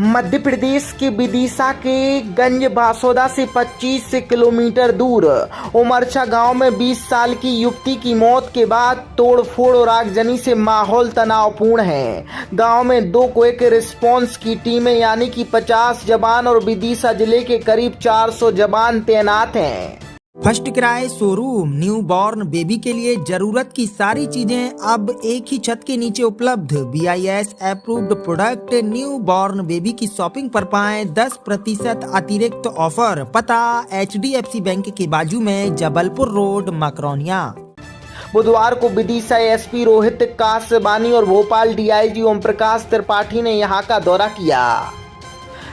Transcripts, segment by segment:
मध्य प्रदेश के विदिशा के गंज बासोदा से 25 किलोमीटर दूर उमरछा गांव में 20 साल की युवती की मौत के बाद तोड़फोड़ और आगजनी से माहौल तनावपूर्ण है। गांव में 2 क्विक रिस्पांस की टीमें यानी कि 50 जवान और विदिशा जिले के करीब 400 जवान तैनात हैं। First cry showroom new born baby के लिए जरूरत की सारी चीजें अब एक ही छत के नीचे उपलब्ध। BIS approved product new born baby की शॉपिंग पर पाएं 10% अतिरिक्त ऑफर। पता HDFC बैंक के बाजू में, जबलपुर रोड, मकरौनिया। बुधवार को विदिशा SP रोहित कासबानी और भोपाल DIG ओम प्रकाश त्रिपाठी ने यहां का दौरा किया।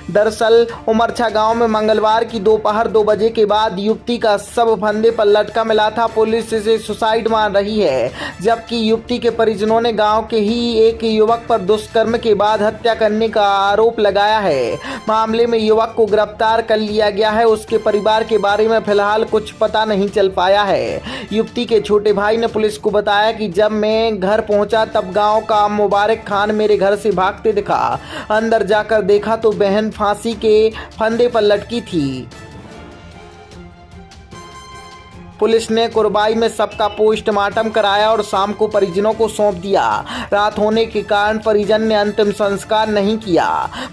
दरअसल उमरछा गांव में मंगलवार की दोपहर 2 बजे के बाद युवती का शव फंदे पर लटका मिला था। पुलिस इसे सुसाइड मान रही है, जबकि युवती के परिजनों ने गांव के ही एक युवक पर दुष्कर्म के बाद हत्या करने का आरोप लगाया है। मामले में युवक को गिरफ्तार कर लिया गया है। उसके परिवार के बारे में फिलहाल कुछ पता नहीं चल पाया है। युवती के छोटे भाई ने पुलिस को बताया कि जब मैं घर पहुंचा तब गाँव का मुबारक खान मेरे घर से भागते दिखा। अंदर जाकर देखा तो बहन फांसी के फंदे पर लटकी थी। पुलिस ने कुरबाई में सबका पोस्टमार्टम कराया और शाम को परिजनों को सौंप दिया। रात होने के कारण परिजन ने अंतिम संस्कार नहीं किया।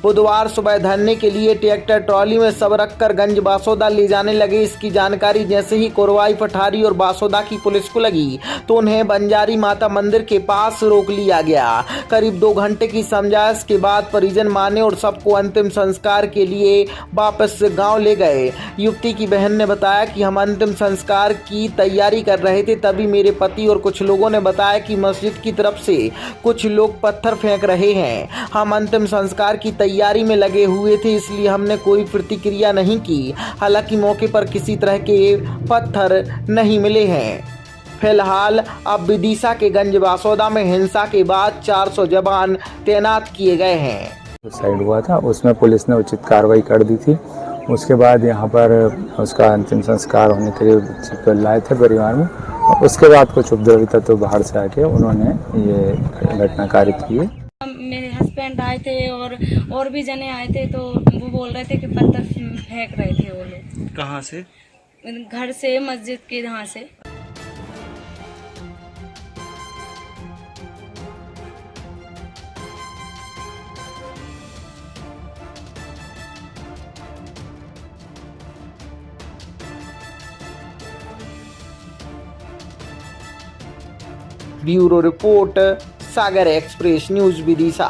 बुधवार सुबह धरने के लिए ट्रैक्टर ट्रॉली में शव रखकर गंज बासोदा ले जाने लगे। इसकी जानकारी जैसे ही कुरवाई, पठारी और बासोदा की पुलिस को लगी तो उन्हें बंजारी माता मंदिर के पास रोक लिया गया। करीब 2 घंटे की समझाइश के बाद परिजन माने और सबको अंतिम संस्कार के लिए वापस गाँव ले गए। युवती की बहन ने बताया कि हम अंतिम संस्कार की तैयारी कर रहे थे, तभी मेरे पति और कुछ लोगों ने बताया कि मस्जिद की तरफ से कुछ लोग पत्थर फेंक रहे हैं। हम अंतिम संस्कार की तैयारी में लगे हुए थे, इसलिए हमने कोई प्रतिक्रिया नहीं की। हालांकि मौके पर किसी तरह के पत्थर नहीं मिले हैं। फिलहाल अब विदिशा के गंज बासोदा में हिंसा के बाद 400 जवान तैनात किए गए हैं। सुसाइड हुआ था, उसमें पुलिस ने उचित कार्रवाई कर दी थी। उसके बाद यहाँ पर उसका अंतिम संस्कार होने के लिए बच्चे को लाए थे परिवार में। उसके बाद कुछ उपद्रवी तत्व बाहर से आके उन्होंने ये घटना कारित की। मेरे हस्बैंड आए थे और भी जने आए थे, तो वो बोल रहे थे कि पत्थर फेंक रहे थे वो लोग। कहाँ से? घर से, मस्जिद के यहाँ से। ब्यूरो रिपोर्ट, सागर एक्सप्रेस न्यूज, विदिशा।